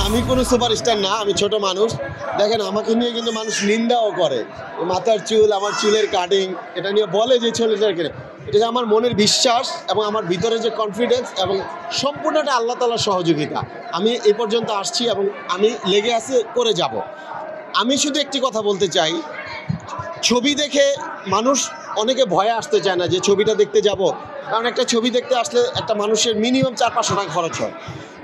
আমি কোনো সুপারস্টার না, আমি ছোট মানুষ। দেখেন আমাকে নিয়ে কিন্তু মানুষ নিন্দাও করে, মাথার চুল, আমার চুলের কাটিং, এটা নিয়ে বলে যে ছেলেটাকে। এটা যে আমার মনের বিশ্বাস এবং আমার ভিতরে যে কনফিডেন্স এবং সম্পূর্ণটা আল্লাহ তাআলার সহযোগিতা। আমি এই পর্যন্ত আসছি এবং আমি লেগে আছি, করে যাব। আমি শুধু একটি কথা বলতে চাই, ছবি দেখে মানুষ অনেকে ভয়ে আসতে চায় না যে ছবিটা দেখতে যাব। কারণ একটা ছবি দেখতে আসলে একটা মানুষের মিনিমাম 400-500 টাকা খরচ হয়,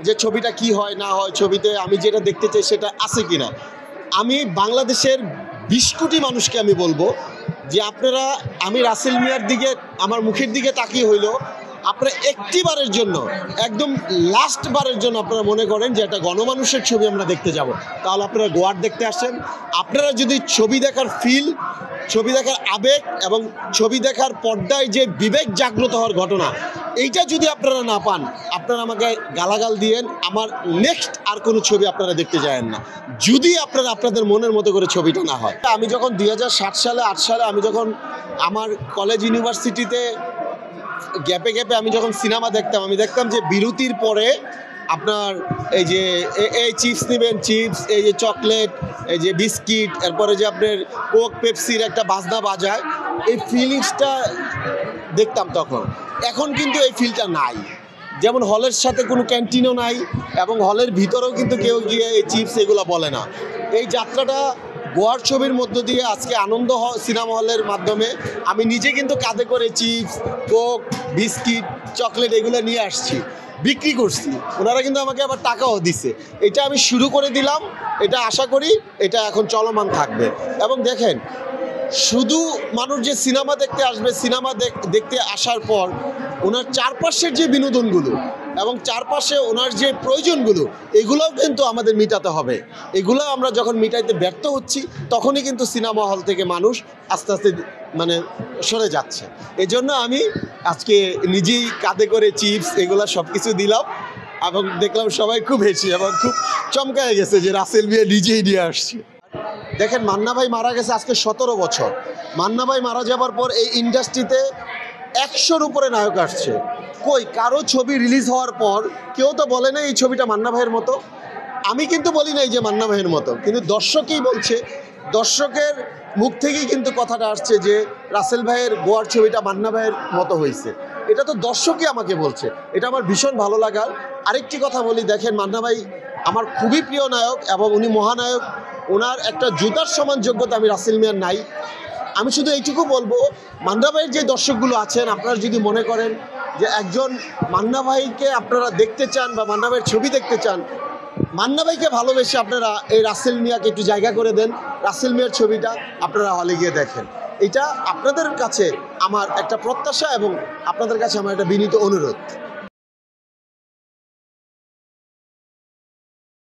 যে ছবিটা কি হয় না হয়, ছবিতে আমি যেটা দেখতে চাই সেটা আছে কি না। আমি বাংলাদেশের 20 কোটি মানুষকে আমি বলবো যে আপনারা, আমি রাসেল মিয়ার দিকে, আমার মুখের দিকে তাকিয়ে হইলো আপনারা একটিবারের জন্য, একদম লাস্ট বারের জন্য আপনারা মনে করেন যে একটা গণমানুষের ছবি আমরা দেখতে যাব, তাহলে আপনারা গোয়ার দেখতে আসেন। আপনারা যদি ছবি দেখার ফিল, ছবি দেখার আবেগ এবং ছবি দেখার পর্দায় যে বিবেক জাগ্রত হওয়ার ঘটনা, এইটা যদি আপনারা না পান, আপনারা আমাকে গালাগাল দিয়েন, আমার নেক্সট আর কোনো ছবি আপনারা দেখতে যায়েন না, যদি আপনারা আপনাদের মনের মতো করে ছবিটা না হয়। আমি যখন 2007 সালে 8 সালে আমি যখন আমার কলেজ ইউনিভার্সিটিতে গ্যাপে গ্যাপে আমি যখন সিনেমা দেখতাম, আমি দেখতাম যে বিরতির পরে আপনার এই যে এই চিপস নেবেন, চিপস, এই যে চকলেট, এই যে বিস্কিট, এরপরে যে আপনার কোক পেপসির একটা বাজনা বাজায়, এই ফিলিংসটা দেখতাম তখন। এখন কিন্তু এই ফিলটা নাই। যেমন হলের সাথে কোনো ক্যান্টিনও নাই এবং হলের ভিতরেও কিন্তু কেউ গিয়ে এই চিপস এগুলো বলে না। এই যাত্রাটা গোয়ার ছবির মধ্য দিয়ে আজকে আনন্দ সিনেমা হলের মাধ্যমে আমি নিজে কিন্তু কাঁধে করে চিপস, কোক, বিস্কিট, চকলেট এগুলো নিয়ে আসছি, বিক্রি করছি। ওনারা কিন্তু আমাকে আবার টাকাও দিছে। এটা আমি শুরু করে দিলাম, এটা আশা করি এটা এখন চলমান থাকবে। এবং দেখেন, শুধু মানুষ যে সিনেমা দেখতে আসবে, সিনেমা দেখতে আসার পর ওনার চারপাশের যে বিনোদনগুলো এবং চারপাশে ওনার যে প্রয়োজনগুলো, এগুলোও কিন্তু আমাদের মিটাতে হবে। এগুলো আমরা যখন মিটাইতে ব্যর্থ হচ্ছি, তখনই কিন্তু সিনেমা হল থেকে মানুষ আস্তে আস্তে মানে সরে যাচ্ছে। এজন্য আমি আজকে নিজেই কাঁধে করে চিপস এগুলো সব কিছু দিলাম এবং দেখলাম সবাই খুব হেসি এবং খুব চমকায় গেছে যে রাসেল মিয়া নিজেই নিয়ে আসছে। দেখেন, মান্না ভাই মারা গেছে আজকে 17 বছর। মান্না ভাই মারা যাবার পর এই ইন্ডাস্ট্রিতে 100-র উপরে নায়ক আসছে। কই কারো ছবি রিলিজ হওয়ার পর কেউ তো বলে না এই ছবিটা মান্না ভাইয়ের মতো। আমি কিন্তু বলি নাই যে মান্না ভাইয়ের মতো, কিন্তু দর্শকই বলছে, দর্শকের মুখ থেকেই কিন্তু কথাটা আসছে যে রাসেল ভাইয়ের গোয়ার ছবিটা মান্না ভাইয়ের মতো হয়েছে। এটা তো দর্শকই আমাকে বলছে, এটা আমার ভীষণ ভালো লাগার। আরেকটি কথা বলি, দেখেন মান্না ভাই আমার খুবই প্রিয় নায়ক এবং উনি মহানায়ক। ওনার একটা জুতার সমান যোগ্যতা আমি রাসেল মিয়ার নাই। আমি শুধু এইটুকু বলবো, মান্না ভাইয়ের যে দর্শকগুলো আছেন, আপনারা যদি মনে করেন যে একজন মান্না ভাইকে আপনারা দেখতে চান বা মান্না ভাইয়ের ছবি দেখতে চান, মান্না ভাইকে ভালোবেসে আপনারা এই রাসেল মিয়াকে একটু জায়গা করে দেন, রাসেল মিয়ার ছবিটা আপনারা হলে গিয়ে দেখেন। এটা আপনাদের কাছে আমার একটা প্রত্যাশা এবং আপনাদের কাছে আমার একটা বিনীত অনুরোধ।